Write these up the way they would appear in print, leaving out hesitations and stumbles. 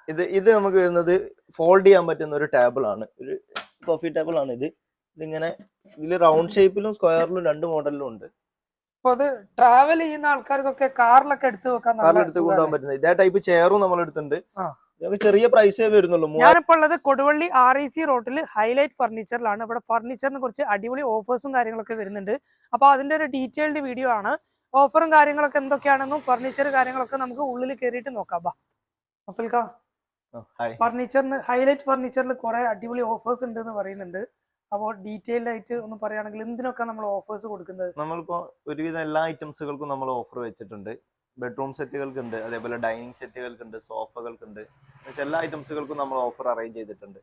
ഇത് നമുക്ക് വരുന്നത് ഫോൾഡ് ചെയ്യാൻ പറ്റുന്ന ഒരു ടേബിൾ ആണ്. ഒരു കോഫി ടേബിൾ ആണ് ഇത്. ഇതിങ്ങനെ ഇതിൽ റൗണ്ട് ഷേപ്പിലും സ്ക്വയറിലും രണ്ട് മോഡലിലും ഉണ്ട്. അപ്പൊ അത് ട്രാവൽ ചെയ്യുന്ന ആൾക്കാർക്കൊക്കെ കാറിലൊക്കെ എടുത്ത് വെക്കാൻ കൊണ്ടുപോകാൻ പറ്റുന്നത് ഇതേ ടൈപ്പ് ചെയറും നമ്മൾ എടുത്തിട്ടുണ്ട്. ചെറിയ പ്രൈസേ വരുന്നുള്ളൂ. ഞാനിപ്പോൾ ഉള്ളത് കൊടുവള്ളി REC റോഡിൽ ഹൈലൈറ്റ് ഫർണിച്ചറിലാണ്. ഇവിടെ ഫർണിച്ചറിനെ കുറിച്ച് അടിപൊളി ഓഫേഴ്സും കാര്യങ്ങളൊക്കെ വരുന്നുണ്ട്. അപ്പൊ അതിന്റെ ഒരു ഡീറ്റെയിൽഡ് വീഡിയോ ആണ്. ഓഫറും കാര്യങ്ങളൊക്കെ എന്തൊക്കെയാണെന്നും ഫർണിച്ചർ കാര്യങ്ങളൊക്കെ നമുക്ക് ഉള്ളിൽ കയറിയിട്ട് നോക്കാം. ഫർണിച്ചറിന് ഹൈലൈറ്റ് ഫർണിച്ചറിൽ കുറെ അടിപൊളി ഓഫേഴ്സ് ഉണ്ട് എന്ന് പറയുന്നുണ്ട്. അപ്പോൾ ഡീറ്റെയിൽഡ് ആയിട്ട് ഒന്ന് പറയുകയാണെങ്കിൽ എന്തിനൊക്കെ നമ്മൾ ഓഫേഴ്സ് കൊടുക്കുന്നത്? നമ്മളിപ്പോ ഒരുവിധം എല്ലാ ഐറ്റംസുകൾക്കും നമ്മൾ ഓഫർ വെച്ചിട്ടുണ്ട്. ബെഡ്റൂം സെറ്റുകൾക്കുണ്ട്, അതേപോലെ ഡൈനിങ് സെറ്റുകൾക്കുണ്ട്, സോഫകൾക്കുണ്ട്, എല്ലാ ഐറ്റംസുകൾക്കും നമ്മൾ ഓഫർ അറേഞ്ച് ചെയ്തിട്ടുണ്ട്.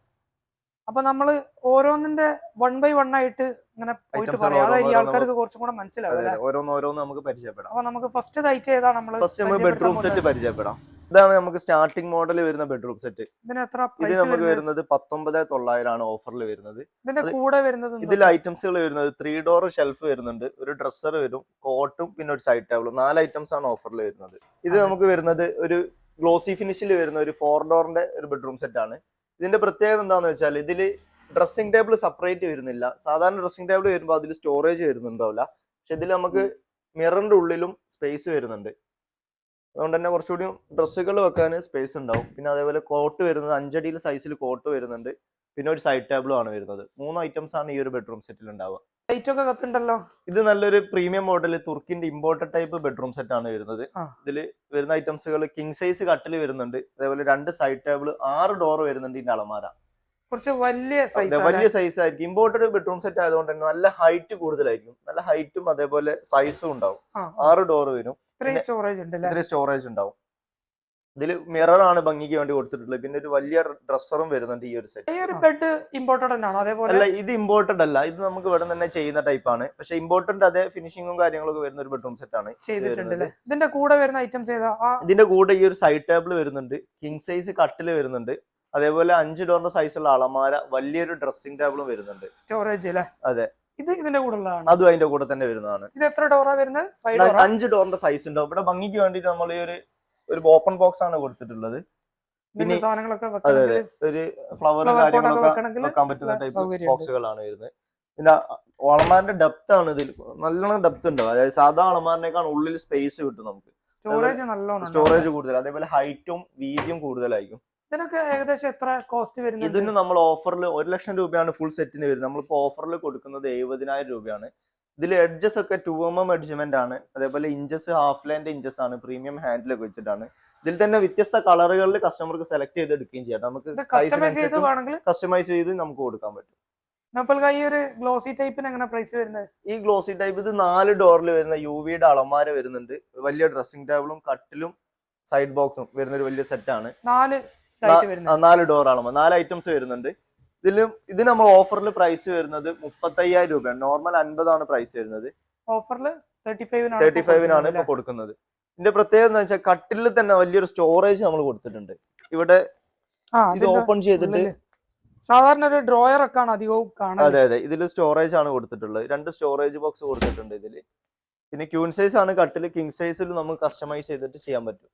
അപ്പൊ നമ്മള് ഓരോന്നിന്റെ 1 by 1 ആയിട്ട് ഇങ്ങനെ പോയിട്ട് പറയാം. അതായത് ആൾക്കാർക്ക് കുറച്ചും കൂടെ മനസ്സിലാവും. ഓരോന്ന് നമുക്ക് പരിചയപ്പെടാം. അപ്പൊ നമുക്ക് ഫസ്റ്റ് ഐറ്റം ഏതാണ്? നമ്മൾ ബെഡ്റൂം സെറ്റ് പരിചയപ്പെടാം. ഇതാണ് നമുക്ക് സ്റ്റാർട്ടിംഗ് മോഡൽ വരുന്ന ബെഡ്റൂം സെറ്റ്. ഇത് നമുക്ക് വരുന്നത് 19,900 ആണ് ഓഫറിൽ വരുന്നത്. ഇതിന്റെ കൂടെ വരുന്നത് ഇതിൽ ഐറ്റംസുകൾ വരുന്നത് 3 ഡോർ ഷെൽഫ് വരുന്നുണ്ട്, ഒരു ഡ്രസ്സർ വരും, കോട്ടും പിന്നെ ഒരു സൈഡ് ടേബിളും. 4 ഐറ്റംസ് ആണ് ഓഫറിൽ വരുന്നത്. ഇത് നമുക്ക് വരുന്നത് ഒരു ഗ്ലോസി ഫിനിഷിൽ വരുന്ന ഒരു 4 ഡോറിന്റെ ഒരു ബെഡ്റൂം സെറ്റ് ആണ്. ഇതിന്റെ പ്രത്യേകത എന്താണെന്ന് വെച്ചാൽ ഇതിൽ ഡ്രസ്സിംഗ് ടേബിൾ സെപ്പറേറ്റ് വരുന്നില്ല. സാധാരണ ഡ്രസ്സിംഗ് ടേബിൾ വരുമ്പോൾ അതിൽ സ്റ്റോറേജ് വരുന്നുണ്ടാവില്ല. പക്ഷെ ഇതിൽ നമുക്ക് മിററിന്റെ ഉള്ളിലും സ്പേസ് വരുന്നുണ്ട്. അതുകൊണ്ട് തന്നെ കുറച്ചുകൂടി ഡ്രസ്സുകൾ വെക്കാൻ സ്പേസ് ഉണ്ടാവും. പിന്നെ അതേപോലെ കോട്ട് വരുന്നത് 5 അടിയിൽ സൈസിൽ കോട്ട് വരുന്നുണ്ട്. പിന്നെ ഒരു സൈഡ് ടേബിളും ആണ് വരുന്നത്. 3 ഐറ്റംസ് ആണ് ഈ ഒരു ബെഡ്റൂം സെറ്റിൽ ഉണ്ടാവുക. ഇത് നല്ലൊരു പ്രീമിയം മോഡൽ തുർക്കിന്റെ ഇമ്പോർട്ടഡ് ടൈപ്പ് ബെഡ്റൂം സെറ്റ് ആണ് വരുന്നത്. ഇതിൽ വരുന്ന ഐറ്റംസുകൾ കിങ് സൈസ് കട്ടിൽ വരുന്നുണ്ട്, അതേപോലെ 2 സൈഡ് ടേബിൾ, 6 ഡോർ വരുന്നുണ്ട്. ഇതിന്റെ അലമാര കുറച്ച് വലിയ സൈസ് ആയിരിക്കും. ഇമ്പോർട്ടഡ് ബെഡ്റൂം സെറ്റ് ആയതുകൊണ്ട് തന്നെ നല്ല ഹൈറ്റ് കൂടുതലായിരിക്കും. നല്ല ഹൈറ്റും അതേപോലെ സൈസും ഉണ്ടാവും. 6 ഡോർ വരും. ഇത്രയും സ്റ്റോറേജ് ഉണ്ടാവും. ഇതിൽ മിറർ ആണ് ഭംഗിക്ക് വേണ്ടി കൊടുത്തിട്ടുള്ളത്. പിന്നെ ഒരു വലിയ ഡ്രസ്സറും വരുന്നുണ്ട് ഈ ഒരു സെറ്റ്. ബെഡ് ഇമ്പോർട്ടഡ് ആണോ? അല്ല, ഇത് ഇമ്പോർട്ടഡ് അല്ല. ഇത് നമുക്ക് ഇവിടെ തന്നെ ചെയ്യുന്ന ടൈപ്പ് ആണ്. പക്ഷെ ഇമ്പോർട്ടഡ് അതേ ഫിനിഷിങ്ങും കാര്യങ്ങളൊക്കെ വരുന്ന ഒരു ബെഡ്റൂം സെറ്റ് ആണ്. ഇതിന്റെ കൂടെ വരുന്ന ഐറ്റംസ് ഏതാ? ഇതിന്റെ കൂടെ ഈ ഒരു സൈഡ് ടേബിൾ വരുന്നുണ്ട്, കിങ് സൈസ് കട്ടിൽ വരുന്നുണ്ട്, അതേപോലെ 5 ഡോറിന്റെ സൈസുള്ള അലമാര, വലിയൊരു ഡ്രസ്സിംഗ് ടേബിളും വരുന്നുണ്ട്. സ്റ്റോറേജ് അല്ലേ? അതെ, ഇത് ഇതിന്റെ കൂടെ അതും അതിന്റെ കൂടെ തന്നെ വരുന്നതാണ്. ഇത് എത്ര ഡോറാ വരുന്നത്? 5 ഡോറിന്റെ സൈസ് ഉണ്ടാവും. ഇവിടെ ഭംഗിക്ക് വേണ്ടിട്ട് നമ്മൾ ഈ ഒരു ഓപ്പൺ ബോക്സ് ആണ് കൊടുത്തിട്ടുള്ളത്. പിന്നെ അതെ അതെ, ഒരു ഫ്ലവറും കാര്യങ്ങളൊക്കെ വെക്കാൻ പറ്റുന്ന ടൈപ്പ് ബോക്സുകളാണ് വരുന്നത്. പിന്നെ അളമാറിന്റെ ഡെപ്ത് ആണ് ഇതിൽ നല്ലോണം ഡെപ്ത് ഉണ്ടാവും. അതായത് സാധാ അളമാറിനേക്കാൾ ഉള്ളിൽ സ്പേസ് കിട്ടും നമുക്ക്. സ്റ്റോറേജ് കൂടുതൽ, അതേപോലെ ഹൈറ്റും വീതിയും കൂടുതലായിരിക്കും. ഇതിനൊക്കെ ഏകദേശം എത്ര കോസ്റ്റ് വരുന്നത്? ഇതിന് നമ്മൾ ഓഫറിൽ 1 ലക്ഷം രൂപയാണ് ഫുൾ സെറ്റിന് വരുന്നത്. നമ്മളിപ്പോ ഓഫറിൽ കൊടുക്കുന്നത് 70,000 രൂപയാണ്. ഇതിൽ എഡ്ജസ് ഒക്കെ 2mm എഡ്ജ്മെന്റ് ആണ്, അതേപോലെ ഇഞ്ചസ് ഹാഫ് ലാൻഡ് ഇഞ്ചസ് ആണ്, പ്രീമിയം ഹാൻഡിലൊക്കെ വെച്ചിട്ടാണ്. ഇതിൽ തന്നെ വ്യത്യസ്ത കളറുകളിൽ കസ്റ്റമർക്ക് സെലക്ട് ചെയ്ത് എടുക്കുകയും ചെയ്യാം. നമുക്ക് കസ്റ്റമൈസ് ചെയ്ത് നമുക്ക് കൊടുക്കാൻ പറ്റും. ഈ ഗ്ലോസി ടൈപ്പ് ഇത് 4 ഡോറിൽ വരുന്ന UVയുടെ അളമാര വരുന്നുണ്ട്. വലിയ ഡ്രസ്സിംഗ് ടേബിളും കട്ടിലും സൈഡ് ബോക്സും വരുന്ന ഒരു വലിയ സെറ്റ് ആണ്. 4 ഡോർ അളമ, 4 ഐറ്റംസ് വരുന്നുണ്ട്. ഇത് നമ്മൾ ഓഫറിൽ പ്രൈസ് വരുന്നത് 35,000 രൂപയാണ്. നോർമൽ 50 ആണ് പ്രൈസ് വരുന്നത്. ഓഫറിൽ 35 ഇപ്പൊ കൊടുക്കുന്നത്. ഇതിന്റെ പ്രത്യേകത എന്ന് വെച്ചാൽ കട്ടിലിൽ തന്നെ വലിയൊരു സ്റ്റോറേജ് നമ്മൾ കൊടുത്തിട്ടുണ്ട്. ഇവിടെ ഇത് ഓപ്പൺ ചെയ്തിട്ട് സാധാരണ ഒരു ഡ്രോയർ ഒക്കെ ആണ് അധികവും കാണുന്നത്. അതെ അതെ, ഇതിൽ സ്റ്റോറേജ് ആണ് കൊടുത്തിട്ടുള്ളത്. 2 സ്റ്റോറേജ് ബോക്സ് കൊടുത്തിട്ടുണ്ട് ഇതില്. പിന്നെ ക്യൂൻ സൈസ് ആണ് കട്ടിൽ. കിങ് സൈസിൽ നമുക്ക് കസ്റ്റമൈസ് ചെയ്തിട്ട് ചെയ്യാൻ പറ്റും.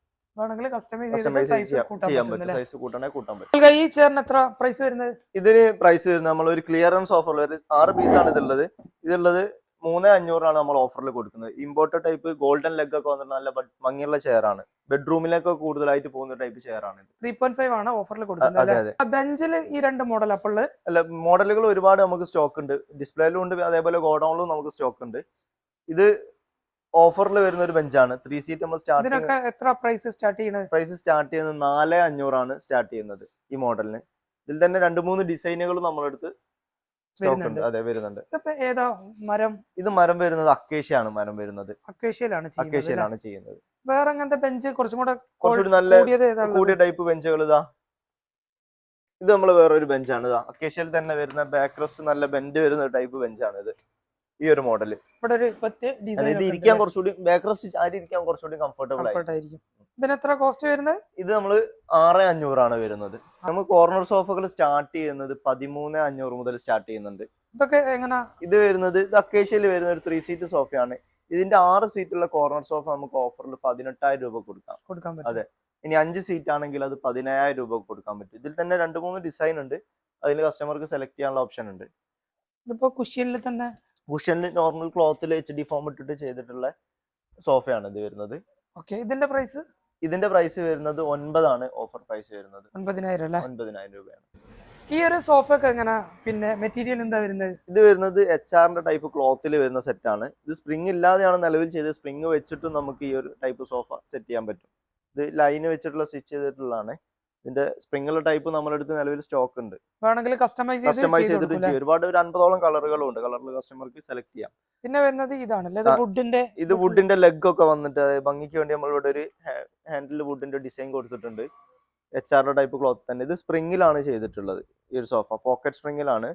ഇതിന് പ്രൈസ് വരുന്നത് നമ്മൾ ഒരു ക്ലിയറൻസ് ഓഫറിൽ 6 പീസാണ് ഇതുള്ളത്. 3,500 നമ്മൾ ഓഫറിൽ കൊടുക്കുന്നത്. ഇമ്പോർട്ടഡ് ടൈപ്പ് ഗോൾഡൻ ലെഗ് ഒക്കെ വന്നിട്ട് നല്ല ഭംഗിയുള്ള ചെയർ ആണ്. ബെഡ്റൂമിലേക്കൊക്കെ കൂടുതലായിട്ട് പോകുന്ന ടൈപ്പ് ചെയർ ആണ്. 3.5 ആണ് ഓഫറിൽ കൊടുക്കുന്നത്. ബെഞ്ചിൽ ഈ 2 മോഡൽ അല്ല, മോഡലുകൾ ഒരുപാട് നമുക്ക് സ്റ്റോക്ക് ഉണ്ട്. ഡിസ്പ്ലേയിലും ഉണ്ട്, അതേപോലെ ഗോഡൌണിലും നമുക്ക് സ്റ്റോക്ക് ഉണ്ട്. ഇത് ഓഫറിൽ വരുന്ന ഒരു ബെഞ്ചാണ്. 3 സീറ്റ് നമ്മൾ പ്രൈസ് സ്റ്റാർട്ട് ചെയ്യുന്നത് 4,500 ആണ് സ്റ്റാർട്ട് ചെയ്യുന്നത് ഈ മോഡലിന്. ഇതിൽ തന്നെ 2-3 ഡിസൈനുകൾ നമ്മളെടുത്ത് സ്റ്റോക്ക് ഉണ്ട്. അതെ, വരുന്നുണ്ട്. ഇത് മരം വരുന്നത് അക്കേഷ്യാണ്. മരം വരുന്നത് അക്കേഷ്യയിലാണ് ചെയ്യുന്നത്. വേറെ അങ്ങനത്തെ ബെഞ്ച് കുറച്ചുകൂടി നല്ല കൂടിയ ടൈപ്പ് ബെഞ്ചുകൾ ഇത് നമ്മൾ വേറൊരു ബെഞ്ചാണ്. അക്കേഷ്യയിൽ തന്നെ വരുന്ന ബാക്ക് റെസ്റ്റ് നല്ല ബെൻഡ് വരുന്ന ടൈപ്പ് ബെഞ്ചാണ് ഇത്. ഈ ഒരു മോഡല് ഇത് ഇരിക്കാൻ കുറച്ചുകൂടി ബാക്ക് റെസ്റ്റ് ചാരി ഇരിക്കാൻ കുറച്ചുകൂടി കംഫർട്ടബിൾ ആയിരിക്കും. ഇത് നമ്മള് 6,500 ആണ് വരുന്നത്. നമുക്ക് കോർണർ സോഫകൾ സ്റ്റാർട്ട് ചെയ്യുന്നത് 13,500 മുതൽ സ്റ്റാർട്ട് ചെയ്യുന്നുണ്ട്. ഇത് വരുന്നത് അക്കേഷ്യയിൽ വരുന്ന ഒരു 3 സീറ്റ് സോഫയാണ്. ഇതിന്റെ 6 സീറ്റുള്ള കോർണർ സോഫ നമുക്ക് ഓഫറിൽ 18,000 രൂപ കൊടുക്കാം. അതെ, ഇനി 5 സീറ്റ് ആണെങ്കിൽ അത് 10000 രൂപ കൊടുക്കാൻ പറ്റും. ഇതിൽ തന്നെ 2-3 ഡിസൈൻ ഉണ്ട്, അതിൽ കസ്റ്റമർക്ക് സെലക്ട് ചെയ്യാനുള്ള ഓപ്ഷൻ ഉണ്ട്. ഇതിപ്പോ കുഷ്യനിൽ തന്നെ കുഷ്യനിൽ നോർമൽ ക്ലോത്തിൽ HD ഫോം ഇട്ടിട്ട് ചെയ്തിട്ടുള്ള സോഫയാണ് ഇത് വരുന്നത്. ഓക്കെ, ഇതിന്റെ പ്രൈസ്? ഇതിന്റെ പ്രൈസ് വരുന്നത് 9 ആണ്, ഓഫർ പ്രൈസ് വരുന്നത് 9,000 അല്ലേ? 9,000 രൂപയാണ്. ഈ ഒരു സോഫ ഒക്കെ എങ്ങനെ, പിന്നെ മെറ്റീരിയൽ എന്താ വരുന്നത്? ഇത് വരുന്നത് HR ടൈപ്പ് ക്ലോത്തിൽ വരുന്ന സെറ്റ് ആണ്. ഇത് സ്പ്രിംഗ് ഇല്ലാതെയാണ് നിലവിൽ ചെയ്തത്. സ്പ്രിംഗ് വെച്ചിട്ടും നമുക്ക് ഈ ഒരു ടൈപ്പ് സോഫ സെറ്റ് ചെയ്യാൻ പറ്റും. ഇത് ലൈന് വെച്ചിട്ടുള്ള സ്റ്റിച്ച് ചെയ്തിട്ടുള്ളതാണ്. ഇതിന്റെ സ്പ്രിംഗുള്ള ടൈപ്പ് നമ്മുടെ അടുത്ത് നിലവിൽ സ്റ്റോക്ക് ഉണ്ട്. വേണമെങ്കിൽ കസ്റ്റമൈസ് ചെയ്തിട്ട് ചെയ്യും. ഒരുപാട് ഒരു 50ഓളം കളറുകളും ഉണ്ട്. കളറിൽ കസ്റ്റമർക്ക് സെലക്ട് ചെയ്യാം. പിന്നെ വരുന്നത് ഇതാണല്ലേ, ഇത് വുഡിന്റെ ലെഗ് ഒക്കെ വന്നിട്ട് ഭംഗിക്ക് വേണ്ടി നമ്മൾ ഇവിടെ ഒരു ഹാൻഡിൽ വുഡിന്റെ ഡിസൈൻ കൊടുത്തിട്ടുണ്ട്. HR ടൈപ്പ് ക്ലോത്ത് തന്നെ. ഇത് സ്പ്രിംഗിലാണ് ചെയ്തിട്ടുള്ളത്. ഈ ഒരു സോഫ പോക്കറ്റ് സ്പ്രിംഗിലാണ്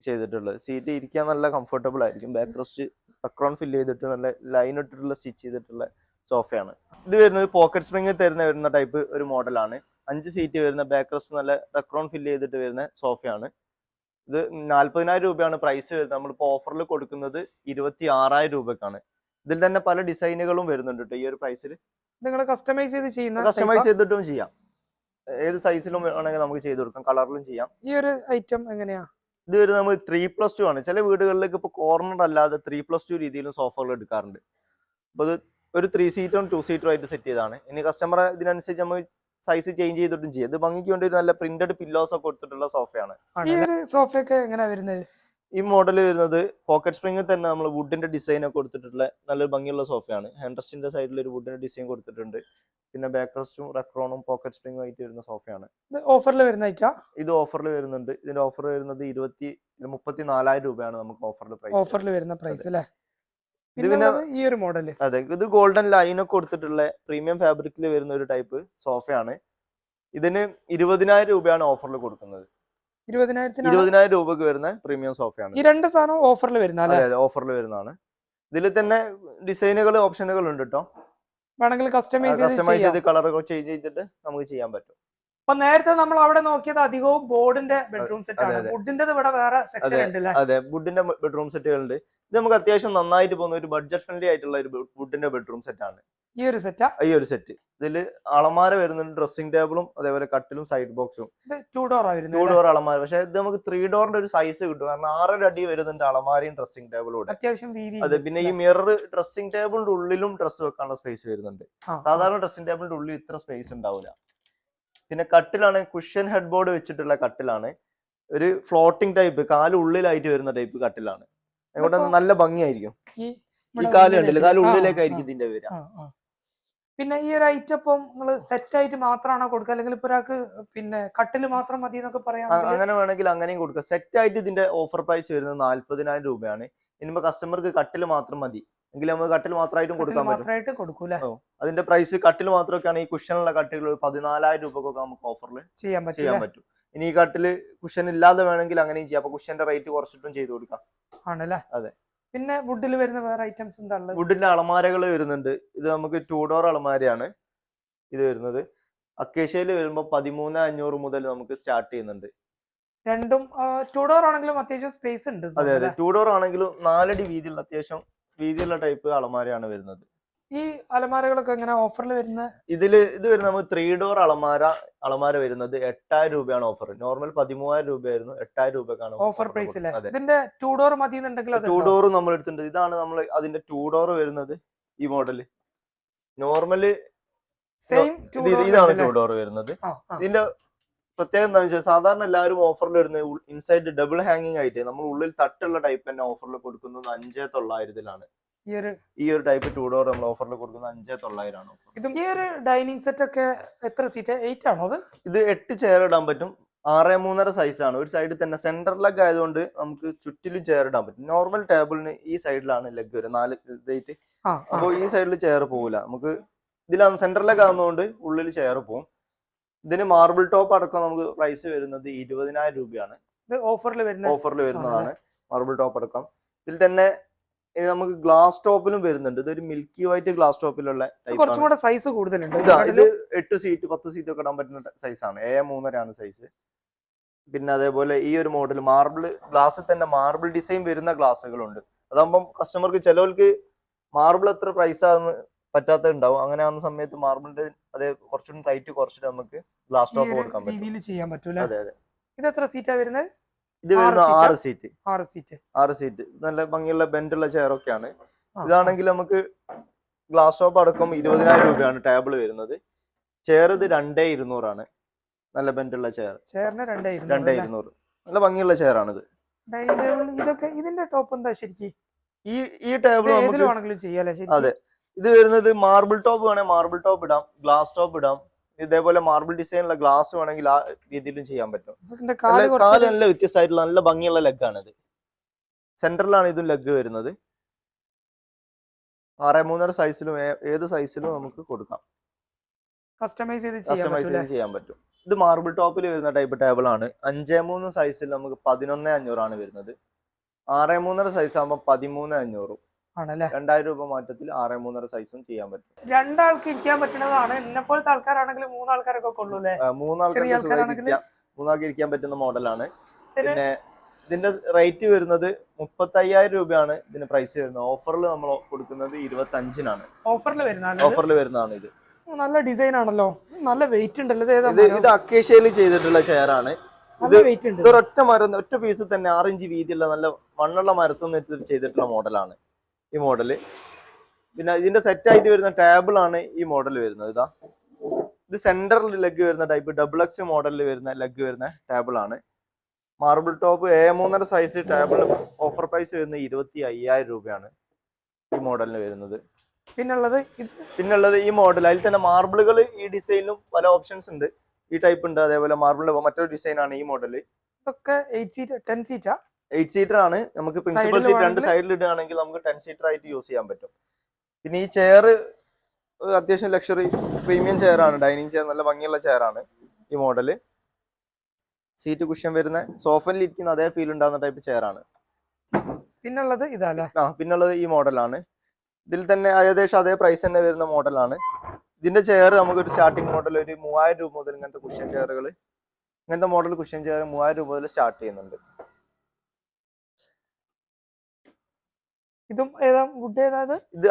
ചെയ്തിട്ടുള്ളത്. സീറ്റ് ഇരിക്കാൻ നല്ല കംഫർട്ടബിൾ ആയിരിക്കും. ബാക്ക് റെസ്റ്റ് അക്രോൺ ഫില്ല് ചെയ്തിട്ട് നല്ല ലൈൻ ഇട്ടിട്ടുള്ള സ്റ്റിച്ച് ചെയ്തിട്ടുള്ള സോഫയാണ്. ഇത് വരുന്നത് പോക്കറ്റ് സ്പ്രിംഗ് വരുന്ന ടൈപ്പ് ഒരു മോഡലാണ്. 5 സീറ്റ് വരുന്ന ബാക്ക് റെസ്റ്റ് നല്ല അക്രോൺ ഫില്ല് ചെയ്തിട്ട് വരുന്ന സോഫയാണ്. ഇത് 40,000 രൂപയാണ് പ്രൈസ് വരുന്നത്. നമ്മളിപ്പോൾ ഓഫറിൽ കൊടുക്കുന്നത് 26,000 രൂപക്കാണ്. ഇതിൽ തന്നെ പല ഡിസൈനുകളും വരുന്നുണ്ട് കേട്ടോ. ഈ ഒരു പ്രൈസിൽ നിങ്ങൾ കസ്റ്റമൈസ് ചെയ്തിട്ടും ചെയ്യാം. ഏത് സൈസിലും വേണമെങ്കിൽ നമുക്ക് ചെയ്ത് കൊടുക്കാം, കളറിലും ചെയ്യാം. ഈ ഒരു ഐറ്റം എങ്ങനെയാ? ഇത് വരുന്നത് നമുക്ക് 3+2 ആണ്. ചില വീടുകളിലേക്ക് ഇപ്പോൾ കോർണർ അല്ലാതെ 3+2 രീതിയിലും സോഫകൾ എടുക്കാറുണ്ട്. അപ്പോൾ ഇത് ഒരു 3 സീറ്റും 2 സീറ്റും ആയിട്ട് സെറ്റ് ചെയ്താണ്. ഇനി കസ്റ്റമർ ഇതിനനുസരിച്ച് നമ്മൾ സൈസ് ചേഞ്ച് ചെയ്തിട്ടും ചെയ്യും. ഇത് ഭംഗിക്ക് വേണ്ടി ഒരു നല്ല പ്രിന്റഡ് പില്ലോസ് ഒക്കെ കൊടുത്തിട്ടുള്ള സോഫയാണ്. ഈ ഒരു സോഫയൊക്കെ എങ്ങനെയാ വരുന്നത്? ഈ മോഡൽ വരുന്നത് പോക്കറ്റ് സ്പ്രിംഗിൽ തന്നെ നമ്മൾ വുഡിന്റെ ഡിസൈൻ ഒക്കെ കൊടുത്തിട്ടുള്ള നല്ലൊരു ഭംഗിയുള്ള സോഫയാണ്. ഹാൻഡ് റെസ്റ്റിന്റെ സൈഡിൽ ഒരു വുഡിന്റെ ഡിസൈൻ കൊടുത്തിട്ടുണ്ട്. പിന്നെ ബാക്ക് റെസ്റ്റും റെക്രോണും പോക്കറ്റ് സ്പ്രിംഗും ആയിട്ട് വരുന്ന സോഫയാണ്. ഓഫറിൽ വരുന്ന ഐറ്റാ? ഇത് ഓഫറിൽ വരുന്നുണ്ട്. ഇതിന്റെ ഓഫർ വരുന്നത് 34,000 രൂപയാണ് നമുക്ക് ഓഫറിൽ വരുന്ന പ്രൈസ് അല്ലേ? ഇത് പിന്നെ ഈ ഒരു മോഡൽ, അതെ, ഇത് ഗോൾഡൻ ലൈൻ ഒക്കെ കൊടുത്തിട്ടുള്ള പ്രീമിയം ഫാബ്രിക്കിൽ വരുന്ന ഒരു ടൈപ്പ് സോഫയാണ്. ഇതിന് 20,000 രൂപയാണ് ഓഫറിൽ കൊടുക്കുന്നത്. 20,000 രൂപക്ക് വരുന്ന പ്രീമിയം സോഫയാണ്. ഈ രണ്ട് സാധനം ഓഫറിൽ വരുന്ന? അതെ, ഓഫറിൽ വരുന്നതാണ്. ഇതിൽ തന്നെ ഡിസൈനുകൾ ഓപ്ഷനുകൾ ഉണ്ട് കേട്ടോ. വേണമെങ്കിൽ കസ്റ്റമൈസ് ചെയ്ത് കളറൊക്കെ ചേഞ്ച് ചെയ്തിട്ട് നമുക്ക് ചെയ്യാൻ പറ്റും. അപ്പൊ നേരത്തെ നമ്മൾ അവിടെ നോക്കിയത് അധികവും ബോർഡിന്റെ ബെഡ്റൂം സെറ്റ് ആണ്. വുഡിന്റെ ഇവിടെ വേറെ സെക്ഷൻ ഉണ്ട്. അതെ, വുഡിന്റെ ബെഡ്റൂം സെറ്റുകൾ ഉണ്ട്. ഇത് നമുക്ക് അത്യാവശ്യം നന്നായിട്ട് പോകുന്ന ഒരു ബഡ്ജറ്റ് ഫ്രണ്ട്ലി ആയിട്ടുള്ള ഒരു വുഡിന്റെ ബെഡ്റൂം സെറ്റ് ആണ് ഈ ഒരു സെറ്റ്. ഇതിൽ അളമാര വരുന്നുണ്ട്, ഡ്രസ്സിംഗ് ടേബിളും അതേപോലെ കട്ടിലും സൈഡ് ബോക്സും. 2 ഡോർ അളമാര. പക്ഷെ ഇത് നമുക്ക് 3 ഡോറിന്റെ ഒരു സൈസ് കിട്ടും. കാരണം 6 അടി വരുന്നുണ്ട് അളമാരയും ഡ്രസ്സിംഗ് ടേബിളും. അത്യാവശ്യം വീതി. അതെ, പിന്നെ ഈ മിറർ ഡ്രസ്സിംഗ് ടേബിളിന്റെ ഉള്ളിലും ഡ്രസ്സ് വെക്കാനുള്ള സ്പേസ് വരുന്നുണ്ട്. സാധാരണ ഡ്രസ്സിംഗ് ടേബിളിന്റെ ഉള്ളിൽ ഇത്ര സ്പേസ് ഉണ്ടാവില്ല. പിന്നെ കട്ടിലാണ് കുഷ്യൻ ഹെഡ് ബോർഡ് വെച്ചിട്ടുള്ള കട്ടിലാണ്. ഒരു ഫ്ലോട്ടിംഗ് ടൈപ്പ്, കാല് ഉള്ളിലായിട്ട് വരുന്ന ടൈപ്പ് കട്ടിലാണ്. അതുകൊണ്ട് നല്ല ഭംഗിയായിരിക്കും. ഈ കാല് കണ്ടില്ല, കാല് ഉള്ളിലേക്കായിരിക്കും ഇതിന്റെ വരിക. പിന്നെ ഈ ഒരു ഐറ്റം ഇപ്പം നിങ്ങൾ സെറ്റ് ആയിട്ട് മാത്രമാണോ കൊടുക്കുക, അല്ലെങ്കിൽ ഇപ്പൊ ഒരാൾക്ക് പിന്നെ കട്ടില് മാത്രം മതി എന്നൊക്കെ പറയാം? അങ്ങനെ വേണമെങ്കിൽ അങ്ങനെയും കൊടുക്കാം. സെറ്റ് ആയിട്ട് ഇതിന്റെ ഓഫർ പ്രൈസ് വരുന്നത് 40,000 രൂപയാണ്. ഇനിയിപ്പോ കസ്റ്റമർക്ക് കട്ടില് മാത്രം മതി എങ്കിൽ നമുക്ക് കട്ടിൽ മാത്രമായിട്ടും കൊടുക്കാൻ പറ്റും. അതിന്റെ പ്രൈസ് കട്ടിൽ മാത്രമൊക്കെയാണ്. ഈ കുഷനുള്ള കട്ടിൽ 14,000 രൂപക്കൊക്കെ നമുക്ക് ഓഫറിൽ ചെയ്യാൻ പറ്റും. ഇനി ഈ കട്ടില് കുഷൻ ഇല്ലാതെ വേണമെങ്കിൽ അങ്ങനെയും ചെയ്യാം. അപ്പൊ കുഷന്റെ റേറ്റ് കുറച്ചിട്ടും ചെയ്ത് കൊടുക്കാം. ആണല്ലേ? അതെ. പിന്നെ വുഡിൽ വരുന്ന വേറെ ഐറ്റംസ് എന്താ ഉള്ളത്? വുഡിന്റെ അളമാരകൾ വരുന്നുണ്ട്. ഇത് നമുക്ക് 2 ഡോർ അളമാരയാണ് ഇത് വരുന്നത്. അക്കേഷ്യയിൽ വരുമ്പോ 13,500 മുതൽ നമുക്ക് സ്റ്റാർട്ട് ചെയ്യുന്നുണ്ട്. രണ്ടും 2 ഡോർ ആണെങ്കിലും അത്യാവശ്യം സ്പേസ് ഉണ്ട്. അതെ, 2 ഡോർ ആണെങ്കിലും 4 അടി വീതിയുള്ള അത്യാവശ്യം വീതിയുള്ള ടൈപ്പ് അളമാരയാണ് വരുന്നത്. ഈ അലമാരകളൊക്കെ എങ്ങനെ ഓഫറിൽ വരുന്ന? ഇത് വരുന്നത് നമുക്ക് 3 ഡോർ അളമാര വരുന്നത് 8,000 രൂപയാണ് ഓഫർ. നോർമൽ 13,000 രൂപയായിരുന്നു, 8,000 രൂപക്കാണ് ഓഫർ പ്രൈസ്. ഇതിന്റെ 2 ഡോർ മതി എന്നുണ്ടെങ്കിൽ 2 ഡോർ നമ്മൾ എടുത്തിട്ടുണ്ട്. ഇതാണ് നമ്മൾ അതിന്റെ 2 ഡോർ വരുന്നത്. ഈ മോഡല് നോർമല് ഇതാണ് 2 ഡോർ വരുന്നത്. ഇതിന്റെ പ്രത്യേകം എന്താണെന്ന് വെച്ചാൽ സാധാരണ എല്ലാവരും ഓഫറിൽ വരുന്നത് ഇൻസൈഡ് ഡബിൾ ഹാങ്ങിങ് ആയിട്ട് നമ്മൾ ഉള്ളിൽ തട്ടുള്ള ടൈപ്പ് തന്നെ ഓഫറിൽ കൊടുക്കുന്നത് 5,900 ഈ ഒരു ടൈപ്പ് 2 ഡോർ നമ്മൾ ഓഫറിൽ കൊടുക്കുന്നത് 5,900 ആണ്. ഈ ഒരു ഡൈനിങ് സെറ്റ് ഒക്കെ എത്ര സീറ്റ്? 8 ആണോ? ഇത് 8 ചെയർ ഇടാൻ പറ്റും. 6.3 സൈസാണ്. ഒരു സൈഡിൽ തന്നെ സെന്റർ ലെഗ് ആയതുകൊണ്ട് നമുക്ക് ചുറ്റിലും ചെയർ ഇടാൻ പറ്റും. നോർമൽ ടേബിളിന് ഈ സൈഡിലാണ് ലെഗ് വരും, 4 ഇതായിട്ട്. അപ്പോൾ ഈ സൈഡിൽ ചെയർ പോകില്ല. നമുക്ക് ഇതിലാണ് സെന്റർ ലെഗ് ആകുന്നതുകൊണ്ട് ഉള്ളിൽ ചെയർ പോകും. ഇതിന് മാർബിൾ ടോപ്പ് അടക്കം നമുക്ക് പ്രൈസ് വരുന്നത് 20,000 രൂപയാണ്. ഓഫറിൽ വരുന്നതാണ് മാർബിൾ ടോപ്പ് അടക്കം. ഇതിൽ തന്നെ നമുക്ക് ഗ്ലാസ് ടോപ്പിലും വരുന്നുണ്ട്. ഇതൊരു മിൽക്കി വൈറ്റ് ഗ്ലാസ് ടോപ്പിലുള്ള സൈസ് കൂടുതലുണ്ട്. ഇത് 8 സീറ്റ് 10 സീറ്റ് ഒക്കെ ഇടാൻ പറ്റുന്ന സൈസാണ്. A3 size. പിന്നെ അതേപോലെ ഈ ഒരു മോഡൽ മാർബിൾ ഗ്ലാസ്സിൽ തന്നെ മാർബിൾ ഡിസൈൻ വരുന്ന ഗ്ലാസ്സുകളുണ്ട്. അതാകുമ്പം കസ്റ്റമർക്ക് ചിലവർക്ക് മാർബിൾ എത്ര പ്രൈസ് ആണെന്ന് പറ്റാത്ത ഉണ്ടാവും. അങ്ങനെ ആവുന്ന സമയത്ത് മാർബിളിന്റെ അതേ കുറച്ചും ടൈറ്റ് കുറച്ചിട്ട് നമുക്ക് ഗ്ലാസ് ടോപ്പ് കൊടുക്കാൻ പറ്റും. രീതിയിൽ ചെയ്യാൻ പറ്റൂല. അതെ അതെ. ഇത് എത്ര സീറ്റാ വരുന്നത്? ഇത് വരുന്ന 6 സീറ്റ്. 6 സീറ്റ് നല്ല ഭംഗിയുള്ള ബെൻഡുള്ള ചെയറൊക്കെയാണ്. ഇതാണെങ്കിൽ നമുക്ക് ഗ്ലാസ് ടോപ്പ് അടക്കം 20,000 രൂപയാണ് ടേബിൾ വരുന്നത്. ചെയർ ഇത് 2,200 നല്ല ബെൻഡുള്ള ചെയർ. ചെയറിന് 2,200 നല്ല ഭംഗിയുള്ള ചെയർ ആണിത്. ഡൈനിങ് ടേബിൾ ഇതൊക്കെ ഇതിന്റെ ടോപ്പ് എന്താ ശരിക്കും? ഈ ടേബിൾ നമുക്ക് ചെയ്യാലേ? അതെ. ഇത് വരുന്നത് മാർബിൾ ടോപ്പ് വേണമെങ്കിൽ മാർബിൾ ടോപ്പ് ഇടാം, ഗ്ലാസ് ടോപ്പ് ഇടാം. ഇതേപോലെ മാർബിൾ ഡിസൈനുള്ള ഗ്ലാസ് വേണമെങ്കിൽ ആ രീതിയിലും ചെയ്യാൻ പറ്റും. കാല് നല്ല വ്യത്യസ്തമായിട്ടുള്ള നല്ല ഭംഗിയുള്ള ലെഗാണ് ഇത്. സെന്ററിലാണ് ഇതും ലെഗ് വരുന്നത്. 6.3 സൈസിലും ഏത് സൈസിലും നമുക്ക് കൊടുക്കാം, കസ്റ്റമൈസ് ചെയ്ത് ചെയ്യാൻ പറ്റും. ഇത് മാർബിൾ ടോപ്പിൽ വരുന്ന ടൈപ്പ് ടേബിൾ ആണ്. 5.3 സൈസിൽ നമുക്ക് 11,500 വരുന്നത്. 6.3 സൈസ് ആകുമ്പോൾ 13,500 ആണല്ലേ. 2,000 രൂപ മാറ്റത്തിൽ 6.3 സൈസും ചെയ്യാൻ പറ്റും. രണ്ടാൾക്ക് ഇരിക്കാൻ പറ്റുന്നതാണ്. എന്നെപ്പോലത്തെ ആൾക്കാരാണെങ്കിൽ 3 ആൾക്കാരൊക്കെ കൊള്ളൂല്ലേ? 3 ആൾക്ക് ഇരിക്കാൻ പറ്റുന്ന മോഡലാണ്. പിന്നെ ഇതിന്റെ റേറ്റ് വരുന്നത് 35,000 രൂപയാണ് ഇതിന് പ്രൈസ് വരുന്നത്. ഓഫറിൽ നമ്മൾ കൊടുക്കുന്നത് 25,000 ഓഫറിൽ വരുന്നതാണ് ഇത്. നല്ല ഡിസൈൻ ആണല്ലോ, നല്ല വെയിറ്റ് ഉണ്ടല്ലോ. ഇത് അക്കേഷ്യയിൽ ചെയ്തിട്ടുള്ള ചെയർ ആണ്. ഇത് ഒറ്റ മരം, ഒറ്റ പീസ് തന്നെ 6 ഇഞ്ച് വീതിയുള്ള നല്ല മണ്ണുള്ള മരത്തിൽ നിന്ന് ചെയ്തിട്ടുള്ള മോഡലാണ് ഈ മോഡല്. പിന്നെ ഇതിന്റെ സെറ്റ് ആയിട്ട് വരുന്ന ടേബിൾ ആണ് ഈ മോഡൽ വരുന്നത്. ഇത് സെന്ററിൽ ലെഗ് വരുന്ന ടൈപ്പ് ഡബിൾ എക്സ് മോഡലിൽ വരുന്ന ലെഗ് വരുന്ന ടേബിൾ ആണ്. Marble top 7.3 size table offer price വരുന്നത് 25,000 രൂപയാണ് ഈ മോഡലിന് വരുന്നത്. പിന്നുള്ളത് ഈ മോഡൽ. അതിൽ തന്നെ മാർബിളുകൾ ഈ ഡിസൈനിലും പല ഓപ്ഷൻസ് ഉണ്ട്. ഈ ടൈപ്പ് ഉണ്ട്, അതേപോലെ മാർബിളിന്റെ മറ്റൊരു ഡിസൈൻ ആണ് ഈ മോഡല്. 8 സീറ്റർ ആണ്. നമുക്ക് പ്രിൻസിപ്പൽ സീറ്റ് 2 സൈഡിൽ ഇടുകയാണെങ്കിൽ നമുക്ക് 10 സീറ്റർ ആയിട്ട് യൂസ് ചെയ്യാൻ പറ്റും. പിന്നെ ഈ ചെയർ അത്യാവശ്യം ലക്ഷറി പ്രീമിയം ചെയർ ആണ്. ഡൈനിങ് ചെയർ നല്ല ഭംഗിയുള്ള ചെയർ ആണ് ഈ മോഡല്. സീറ്റ് കുഷ്യൻ വരുന്ന സോഫയിൽ ഇരിക്കുന്ന അതേ ഫീൽ ഉണ്ടാകുന്ന ടൈപ്പ് ചെയർ ആണ്. പിന്നുള്ളത് ഈ മോഡലാണ്. ഇതിൽ തന്നെ ഏകദേശം അതേ പ്രൈസ് തന്നെ വരുന്ന മോഡലാണ്. ഇതിന്റെ ചെയർ നമുക്കൊരു സ്റ്റാർട്ടിംഗ് മോഡൽ ഒരു 3,000 രൂപ മുതൽ ഇങ്ങനത്തെ കുഷ്യൻ ചെയറുകൾ, ഇങ്ങനത്തെ മോഡൽ കുഷ്യൻ ചെയർ 3,000 രൂപ മുതൽ സ്റ്റാർട്ട് ചെയ്യുന്നുണ്ട്. ഇത്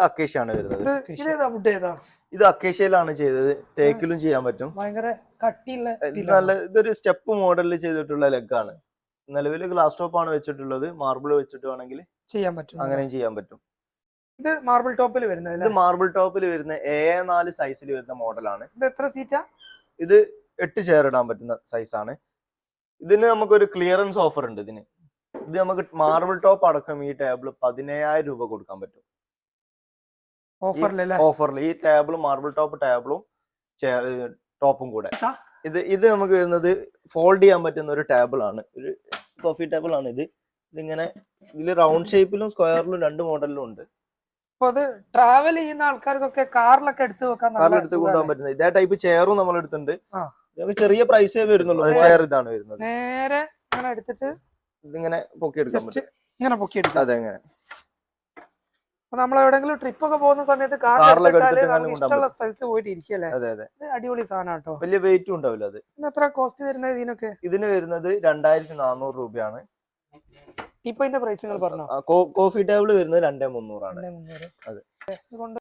അക്കേഷ്യ ആണ് വരുന്നത്. ഇത് അക്കേഷ്യയിലാണ് ചെയ്തത്. തേക്കിലും ചെയ്യാൻ പറ്റും. ഇതൊരു സ്റ്റെപ്പ് മോഡലിൽ ചെയ്തിട്ടുള്ള ലെഗാണ്. നിലവിൽ ഗ്ലാസ് ടോപ്പ് ആണ് വെച്ചിട്ടുള്ളത്. മാർബിൾ വെച്ചിട്ട് വേണമെങ്കിൽ ചെയ്യാൻ പറ്റും, അങ്ങനെയും ചെയ്യാൻ പറ്റും. ഇത് മാർബിൾ ടോപ്പിൽ വരുന്ന A4 സൈസിൽ വരുന്ന മോഡലാണ്. ഇത് എത്ര സീറ്റാ? ഇത് 8 ചെയർ ഇടാൻ പറ്റുന്ന സൈസാണ്. ഇതിന് നമുക്കൊരു ക്ലിയറൻസ് ഓഫർ ഉണ്ട്. ഇത് നമുക്ക് മാർബിൾ ടോപ്പ് അടക്കം ഈ ടേബിൾ 17,000 രൂപ കൊടുക്കാൻ പറ്റും ഓഫറിൽ. ഈ ടേബിൾ മാർബിൾ ടോപ്പ് ടേബിളും ടോപ്പും കൂടെ. ഇത് നമുക്ക് വരുന്നത് ഫോൾഡ് ചെയ്യാൻ പറ്റുന്ന ഒരു ടേബിൾ ആണ്. ഒരു കോഫി ടേബിൾ ആണ് ഇത്. ഇതിങ്ങനെ ഇതിൽ റൗണ്ട് ഷേപ്പിലും സ്ക്വയറിലും 2 മോഡലിലും ഉണ്ട്. ട്രാവൽ ചെയ്യുന്ന ആൾക്കാർക്കൊക്കെ കാറിലൊക്കെ എടുത്ത് കൊണ്ടുപോകാൻ പറ്റുന്നത് ഇതേ ടൈപ്പ് ചെയറും നമ്മൾ എടുത്തിട്ടുണ്ട്. ചെറിയ പ്രൈസേ വരുന്നുള്ളൂ. ചെയർ ഇതാണ് വരുന്നത്. നേരെ എടുത്തിട്ട് ഇതിങ്ങനെ പൊക്കിയെടുക്കാൻ പറ്റും. അതെങ്ങനെ നമ്മൾ എവിടെങ്കിലും ട്രിപ്പ് ഒക്കെ പോകുന്ന സമയത്ത് ഇഷ്ടമുള്ള സ്ഥലത്ത് പോയിട്ട് ഇരിക്കല്ലേ. അടിപൊളി സാധനം കേട്ടോ. വലിയ വെയിറ്റും ഉണ്ടാവില്ല. അത് എത്ര കോസ്റ്റ് വരുന്നത് ഇതിനൊക്കെ? ഇതിന് വരുന്നത് 2,400 രൂപയാണ്. ടീപ്പോയിന്റെ പ്രൈസ് പറഞ്ഞോ? കോഫി ടേബിൾ വരുന്നത് 2,300 ആണ്. അതെ.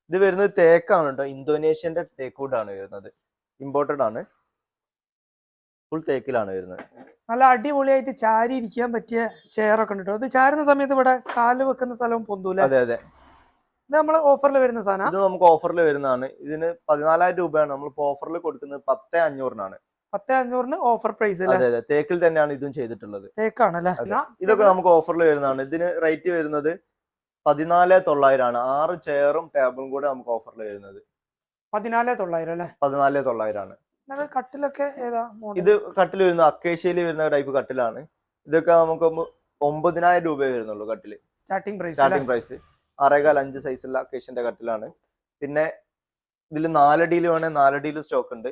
ഇത് വരുന്നത് തേക്കാണ് കേട്ടോ. ഇന്തോനേഷ്യന്റെ തേക്കൂടാണ് വരുന്നത്. ഇമ്പോർട്ടഡ് ആണ്. ഫുൾ തേക്കിലാണ് വരുന്നത്. നല്ല അടിപൊളിയായിട്ട് ചാരി ഇരിക്കാൻ പറ്റിയ ചെയറൊക്കെ ഉണ്ട് കേട്ടോ. അത് ചാരുന്ന സമയത്ത് ഇവിടെ കാല് വെക്കുന്ന സ്ഥലവും പൊന്തൂല. അതെ അതെ. ഇത് നമ്മൾ ഓഫറിൽ വരുന്ന സാധനം. ഇത് നമുക്ക് ഓഫറിൽ വരുന്നതാണ്. ഇതിന് 14,000 രൂപയാണ് നമ്മളിപ്പോ ഓഫറിൽ കൊടുക്കുന്നത്. 10,500 10,500 ഓഫർ പ്രൈസ്. അതെ അതെ. തേക്കിൽ തന്നെയാണ് ഇതും ചെയ്തിട്ടുള്ളത്. തേക്കാണല്ലേ. ഇതൊക്കെ നമുക്ക് ഓഫറിൽ വരുന്നതാണ്. ഇതിന് റേറ്റ് വരുന്നത് 14,900 ആണ്. 6 ചെയറും ടേബിളും കൂടെ നമുക്ക് ഓഫറിൽ വരുന്നത് 14,900 അല്ലേ? 14,900 ആണ്. കട്ടിലൊക്കെ ഏതാ? ഇത് കട്ടിൽ വരുന്ന അക്കേഷ്യയിൽ വരുന്ന ടൈപ്പ് കട്ടിലാണ്. ഇതൊക്കെ നമുക്ക് 9,000 രൂപയെ വരുന്നുള്ളൂ കട്ടില്. സ്റ്റാർട്ടിംഗ് പ്രൈസ് 6.5 സൈസുള്ള അക്കേഷ്യന്റെ കട്ടിലാണ്. പിന്നെ ഇതിൽ 4 അടിയിൽ വേണേൽ 4 അടിയിൽ സ്റ്റോക്ക് ഉണ്ട്.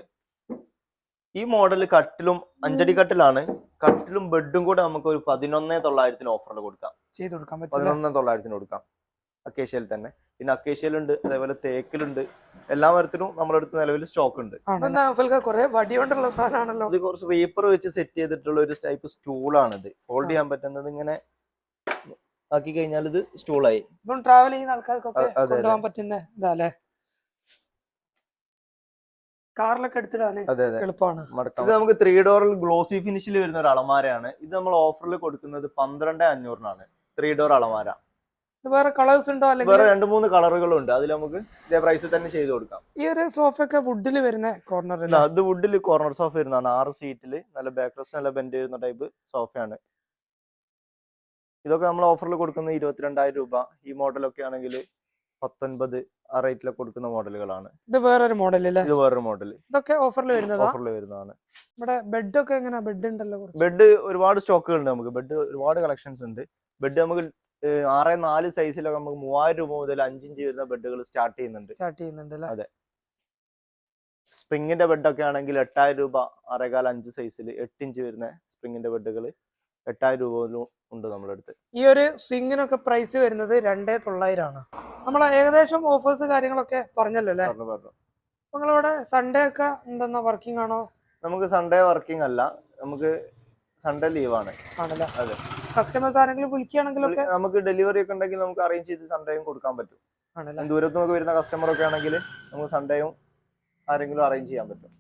ഈ മോഡൽ കട്ടിലും 5 അടി കട്ടിലാണ്. കട്ടിലും ബെഡും കൂടെ നമുക്ക് ഒരു 11,900 ഓഫറിൽ കൊടുക്കാം. 11,900 കൊടുക്കാം അക്കേഷ്യയിൽ തന്നെ. പിന്നെ അക്കേഷ്യയിലുണ്ട്, അതേപോലെ തേക്കിലുണ്ട്. എല്ലാ മരത്തിലും നമ്മുടെ അടുത്ത് നിലവിൽ സ്റ്റോക്ക് ഉണ്ട്. ഇത് കുറച്ച് റീപ്പർ വെച്ച് സെറ്റ് ചെയ്തിട്ടുള്ള ഒരു ടൈപ്പ് സ്റ്റൂളാണ്. ഇത് ഫോൾഡ് ചെയ്യാൻ പറ്റുന്നത്. ഇങ്ങനെ ആക്കി കഴിഞ്ഞാൽ ഇത് സ്റ്റൂളായി. ട്രാവൽ ചെയ്യുന്ന ആൾക്കാർക്കൊക്കെ കൊണ്ടുപോകാൻ പറ്റുന്ന ഇതല്ലേ. കാറിലൊക്കെ എടുത്തിടാന് അതെ അതെ എളുപ്പമാണ്. മടക്കാം. ഇത് നമുക്ക് 3 ഡോറിൽ ഗ്ലോസി ഫിനിഷിൽ വരുന്ന ഒരു അളമാരയാണ്. ഇത് നമ്മൾ ഓഫറിൽ കൊടുക്കുന്നത് 12,500 3 ഡോർ അളമാര. ഇത് വേറെ കളേഴ്സ് ഉണ്ടോ അല്ലെങ്കിൽ വേറെ 2-3 കളറുകളുണ്ട്. അതിൽ നമുക്ക് ഇതേ പ്രൈസിൽ തന്നെ ചെയ്ത് കൊടുക്കാം. ഈ ഒരു സോഫയൊക്കെ വുഡിൽ വരുന്ന കോർണർ ഇത് വുഡിൽ കോർണർ സോഫ വരുന്നതാണ്. 6 സീറ്റിൽ നല്ല ബാക്ക് റെസ്റ്റ് നല്ല ബെൻഡ് ചെയ്യുന്ന ടൈപ്പ് സോഫയാണ്. ഇതൊക്കെ നമ്മൾ ഓഫറിൽ കൊടുക്കുന്നത് 22,000 രൂപ. ഈ മോഡലൊക്കെ ആണെങ്കിൽ 19 ആ റേറ്റിലൊക്കെ കൊടുക്കുന്ന മോഡലുകളാണ്. ഇത് വേറൊരു മോഡൽ അല്ലേ? ഇത് വേറൊരു മോഡൽ. ഇതൊക്കെ ഓഫറിൽ വരുന്നതാ? ഓഫറിൽ വരുന്നതാണ്. നമ്മുടെ ബെഡ് ഒക്കെ എങ്ങനെ? ബെഡ് ഉണ്ടല്ലോ, ബെഡ് ഒരുപാട് സ്റ്റോക്കുകൾ ഉണ്ട്. നമുക്ക് ബെഡ് ഒരുപാട് കളക്ഷൻസ് ഉണ്ട്. ബെഡ് നമുക്ക് 6-4 സൈസിലൊക്കെ നമുക്ക് 3000 രൂപ മുതൽ 5 ഇഞ്ച് വരുന്ന ബെഡുകൾ സ്റ്റാർട്ട് ചെയ്യുന്നുണ്ട്. അതെ. സ്പ്രിങ്ങിന്റെ ബെഡൊക്കെ ആണെങ്കിൽ 8000 രൂപ 6.5 സൈസിൽ 8 ഇഞ്ച് വരുന്ന സ്പ്രിങ്ങിന്റെ ബെഡുകൾ 8000 രൂപ ഉണ്ട് നമ്മുടെ അടുത്ത്. ഈ ഒരു സ്വിങ്ങിനൊക്കെ പ്രൈസ് വരുന്നത് 2,900 ആണ്. നമ്മൾ ഏകദേശം ഓഫേഴ്സ് കാര്യങ്ങളൊക്കെ പറഞ്ഞല്ലോ അല്ലേ? നിങ്ങളിവിടെ സൺഡേ ഒക്കെ എന്തെന്നാ വർക്കിംഗ് ആണോ? നമുക്ക് സൺഡേ വർക്കിംഗ് അല്ല, നമുക്ക് സൺഡേ ലീവാണ്. ആണല്ലേ? അതെ. കസ്റ്റമേഴ്സ് ആരെങ്കിലും വിളിക്കുകയാണെങ്കിലൊക്കെ നമുക്ക് ഡെലിവറി ഒക്കെ ഉണ്ടെങ്കിൽ നമുക്ക് അറേഞ്ച് ചെയ്ത് സൺഡേയും കൊടുക്കാൻ പറ്റും. ദൂരത്ത് നമുക്ക് വരുന്ന കസ്റ്റമർ ഒക്കെ ആണെങ്കിൽ നമുക്ക് സൺഡേയും ആരെങ്കിലും അറേഞ്ച് ചെയ്യാൻ പറ്റും.